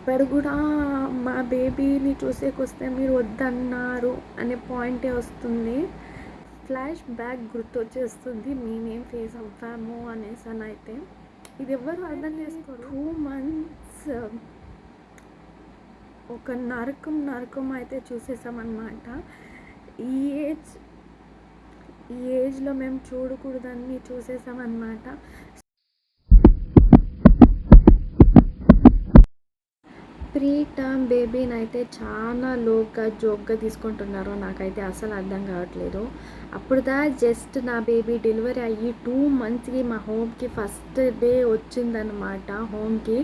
ఇప్పుడు కూడా మా బేబీని చూసేకొస్తే మీరు వద్దన్నారు అనే పాయింటే వస్తుంది. ఫ్లాష్ బ్యాక్ గుర్తొచ్చేస్తుంది మేమేం ఫేస్ అవ్వాము అనేసి అయితే. ఇది ఎవ్వరు అర్థం చేసుకోరు. 2 months ఒక నరకం అయితే చూసేసామన్నమాట. ఈ ఏజ్లో మేము చూడకూడదని చూసేసామన్నమాట. ప్రీ టర్మ్ బేబీని అయితే చాలా లోగా జోక్గా తీసుకుంటున్నారో నాకైతే అసలు అర్థం కావట్లేదు. అప్పుడుదా జస్ట్ నా బేబీ డెలివరీ అయ్యి 2 monthsకి మా హోమ్కి ఫస్ట్ డే వచ్చిందనమాట హోమ్కి.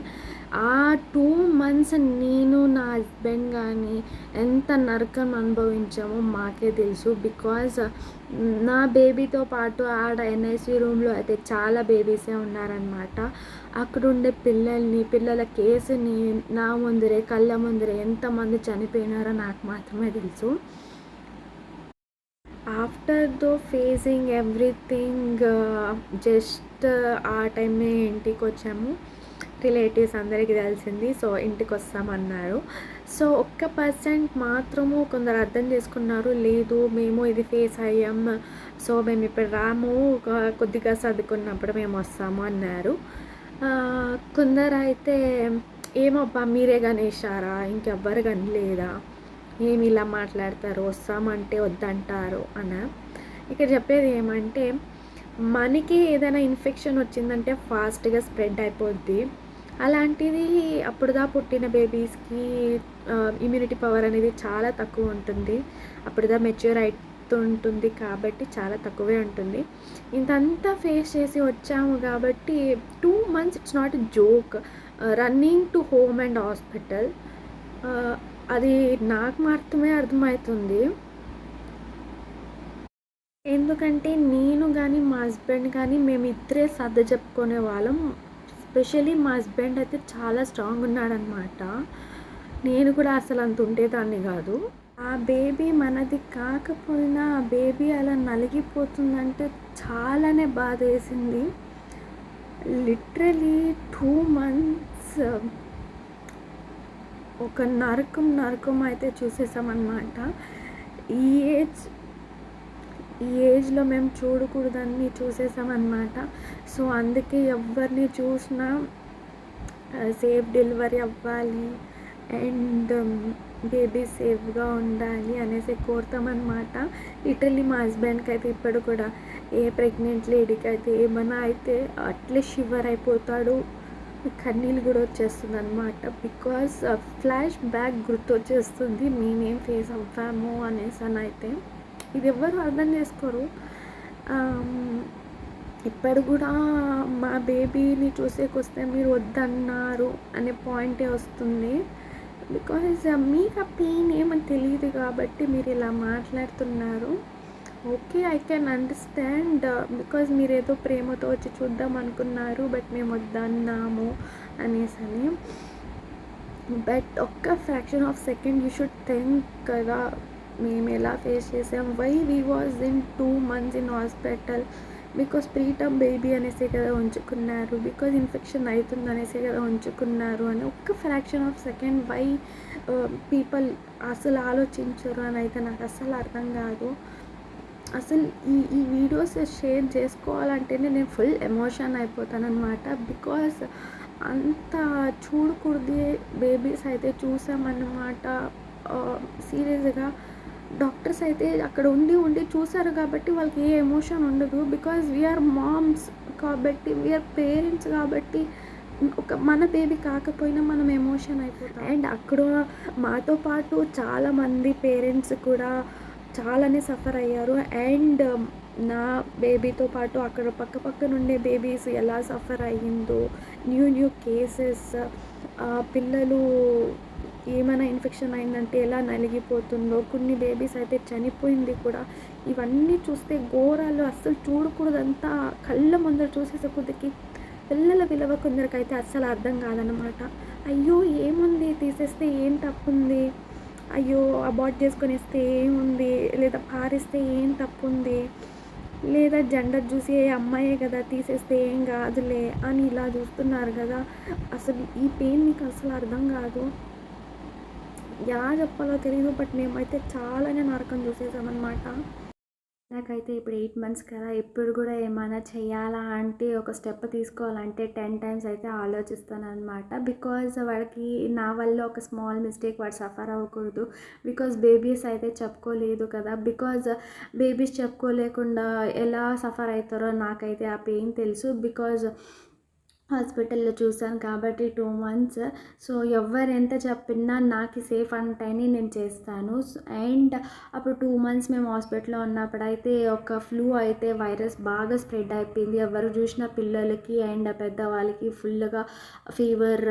ఆ 2 months నేను నా హస్బెండ్ కానీ ఎంత నరకం అనుభవించామో మాకే తెలుసు. బికాజ్ నా బేబీతో పాటు ఆడ ఎన్ఐసి రూమ్లో అయితే చాలా బేబీసే ఉన్నారనమాట. అక్కడ ఉండే పిల్లల కేసుని నా ముందరే కళ్ళ ముందరే ఎంతమంది చనిపోయినారో నాకు మాత్రమే తెలుసు. ఆఫ్టర్ దో ఫేసింగ్ ఎవ్రీథింగ్ జస్ట్ ఆ టైంలో ఇంటికి వచ్చాము. రిలేటివ్స్ అందరికీ తెలిసింది. సో ఇంటికి వస్తామన్నారు. సో 1% మాత్రము కొందరు అర్థం చేసుకున్నారు. లేదు మేము ఇది ఫేస్ అయ్యాం, సో మేము ఇప్పుడు రాము, కొద్దిగా సర్దుకున్నప్పుడు మేము వస్తాము అన్నారు. కొందరు అయితే ఏమబ్బా మీరే గనేశారా, ఇంకెవ్వరు కనలేదా, ఏమి ఇలా మాట్లాడతారు, వస్తామంటే వద్దంటారు అన్న. ఇక్కడ చెప్పేది ఏమంటే మనకి ఏదైనా ఇన్ఫెక్షన్ వచ్చిందంటే ఫాస్ట్గా స్ప్రెడ్ అయిపోద్ది. అలాంటిది అప్పుడుదా పుట్టిన బేబీస్కి ఇమ్యూనిటీ పవర్ అనేది చాలా తక్కువ ఉంటుంది. అప్పుడుదా మెచ్యూర్ అవుతుంటుంది కాబట్టి చాలా తక్కువే ఉంటుంది. ఇంతంతా ఫేస్ చేసి వచ్చాము కాబట్టి 2 months it's not a joke. Running to home and hospital, అది నాకు మాత్రమే అర్థమవుతుంది. ఎందుకంటే నేను కానీ మా హస్బెండ్ కానీ మేమిద్దరే సర్ద చెప్పుకునే వాళ్ళం. ఎస్పెషలీ మా హస్బెండ్ అయితే చాలా స్ట్రాంగ్ ఉన్నాడనమాట. నేను కూడా అసలు అంత ఉండేదాన్ని కాదు. ఆ బేబీ మనది కాకపోయినా ఆ బేబీ అలా నలిగిపోతుందంటే చాలానే బాధ వేసింది. లిటరలీ 2 months ఒక నరకం అయితే చూసేసామన్నమాట. ఈ ఏజ్లో మేము చూడకూడదని చూసేసామన్నమాట. సో అందుకే ఎవరిని చూసినా సేఫ్ డెలివరీ అవ్వాలి అండ్ బేబీ సేఫ్గా ఉండాలి అనేసి కోరుతామన్నమాట. లిటరల్లీ మా హస్బెండ్కి అయితే ఇప్పుడు కూడా ఏ ప్రెగ్నెంట్ లేడీకి అయితే ఏమైనా అయితే అట్లే షివర్ అయిపోతాడు, కన్నీళ్ళు కూడా వచ్చేస్తుంది అనమాట. బికాస్ ఫ్లాష్ బ్యాక్ గుర్తొచ్చేస్తుంది మేమేం ఫేస్ అవ్వాము అనేసి అయితే. ఇది ఎవ్వరు అర్థం చేసుకోరు. ఇప్పుడు కూడా మా బేబీని చూసేకొస్తే మీరు వద్దన్నారు అనే పాయింటే వస్తుంది. బికాజ్ మీకు ఆ పెయిన్ ఏమని తెలియదు కాబట్టి మీరు ఇలా మాట్లాడుతున్నారు. Okay, I can understand. Because మీరు ఏదో ప్రేమతో వచ్చి చూద్దాం అనుకున్నారు, బట్ మేము వద్దన్నాము అనేసి. బట్ ఒక్క fraction of second you should think కదా మేము ఎలా ఫేస్ చేసాం. Why we was in 2 months in hospital. Because preterm baby అనేసే కదా ఉంచుకున్నారు, బికాజ్ ఇన్ఫెక్షన్ అవుతుంది అనేసే కదా ఉంచుకున్నారు అని ఒక్క fraction of second why people అసలు ఆలోచించరు అని అయితే నాకు అస్సలు అర్థం కాదు. అసలు ఈ వీడియోస్ షేర్ చేసుకోవాలంటేనే నేను ఫుల్ ఎమోషన్ అయిపోతాను అనమాట. బికాజ్ అంత చూడకూడదు బేబీస్ అయితే చూసామన్నమాట. సీరియస్గా డాక్టర్స్ అయితే అక్కడ ఉండి చూసారు కాబట్టి వాళ్ళకి ఏ ఎమోషన్ ఉండదు. బికాజ్ వీఆర్ మామ్స్ కాబట్టి, వీఆర్ పేరెంట్స్ కాబట్టి మన బేబీ కాకపోయినా మనం ఎమోషన్ అయిపోతాం. అండ్ అక్కడ మాతో పాటు చాలామంది పేరెంట్స్ కూడా చాలానే సఫర్ అయ్యారు. అండ్ నా బేబీతో పాటు అక్కడ పక్కన ఉండే బేబీస్ ఎలా సఫర్ అయ్యిందో, న్యూ కేసెస్, పిల్లలు ఏమైనా ఇన్ఫెక్షన్ అయిందంటే ఎలా నలిగిపోతుందో, కొన్ని బేబీస్ అయితే చనిపోయింది కూడా. ఇవన్నీ చూస్తే ఘోరాలు అస్సలు చూడకూడదంతా కళ్ళ ముందర చూసేసే కొద్దికి పిల్లల విలువ కొందరికైతే అస్సలు అర్థం కాదనమాట. అయ్యో ఏముంది, తీసేస్తే ఏం తప్పుంది, అయ్యో అబార్ట్ చేసుకొని వేస్తే ఏముంది, లేదా పారిస్తే ఏం తప్పుంది, లేదా జెండర్ చూసి ఏ అమ్మాయే కదా తీసేస్తే ఏం కాదులే అని ఇలా చూస్తున్నారు కదా. అసలు ఈ పెయిన్ మీకు అసలు అర్థం కాదు. ఎలా చెప్పాలో తెలియదు. బట్ మేమైతే చాలానే నరకం చూసేసామన్నమాట. నాకైతే ఇప్పుడు 8 మంత్స్ కదా, ఇప్పుడు కూడా ఏమైనా చేయాలా అంటే ఒక స్టెప్ తీసుకోవాలంటే 10 టైమ్స్ అయితే ఆలోచిస్తానన్నమాట. బికాజ్ వాడికి నా వల్ల ఒక స్మాల్ మిస్టేక్ వాడు సఫర్ అవ్వకూడదు. బికాజ్ బేబీస్ అయితే చెప్పుకోలేదు కదా. బికాజ్ బేబీస్ చెప్పుకోలేకుండా ఎలా సఫర్ అవుతారో నాకైతే ఆ పెయిన్ తెలుసు. బికాజ్ హాస్పిటల్లో చూసాను కాబట్టి 2 మంత్స్. సో ఎవరు ఎంత చెప్పినా నాకు సేఫ్ అంటేనే నేను చేస్తాను. అండ్ అప్పుడు 2 మంత్స్ మేము హాస్పిటల్లో ఉన్నప్పుడైతే ఒక ఫ్లూ అయితే వైరస్ బాగా స్ప్రెడ్ అయిపోయింది. ఎవరు చూసిన పిల్లలకి అండ్ పెద్దవాళ్ళకి ఫుల్గా ఫీవర్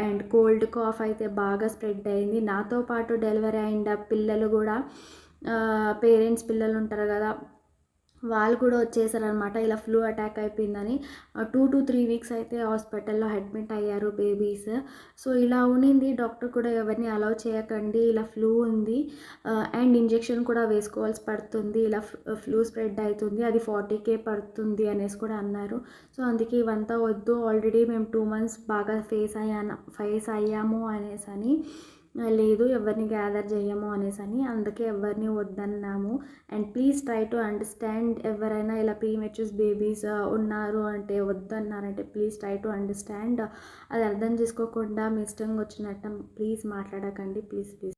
అండ్ కోల్డ్ కాఫ్ అయితే బాగా స్ప్రెడ్ అయింది. నాతో పాటు డెలివరీ అయిన పిల్లలు కూడా పేరెంట్స్ పిల్లలు ఉంటారు కదా, వాళ్ళు కూడా వచ్చేసారనమాట ఇలా ఫ్లూ అటాక్ అయిపోయిందని. 2 to 3 వీక్స్ అయితే హాస్పిటల్లో అడ్మిట్ అయ్యారు బేబీస్. సో ఇలా ఉండింది. డాక్టర్ కూడా ఎవరిని అలౌ చేయకండి, ఇలా ఫ్లూ ఉంది అండ్ ఇంజెక్షన్ కూడా వేసుకోవాల్సి పడుతుంది, ఇలా ఫ్లూ స్ప్రెడ్ అవుతుంది, అది 40K పడుతుంది అనేసి కూడా అన్నారు. సో అందుకే ఇవంతా వద్దు, ఆల్రెడీ మేము 2 మంత్స్ బాగా ఫేస్ అయ్యాము అనేసి అని, లేదు ఎవరిని గ్యాదర్ చేయము అనేసి అని, అందుకే ఎవరిని వద్దన్నాము. And please try to understand. ఎవరైనా ఇలా ప్రీమెచ్యూర్స్ బేబీస్ ఉన్నారు అంటే వద్దన్నారంటే ప్లీజ్ ట్రై టు అండర్స్టాండ్. అది అర్థం చేసుకోకుండా మీ ఇష్టంగా వచ్చినట్టు ప్లీజ్ మాట్లాడకండి, ప్లీజ్ ప్లీజ్.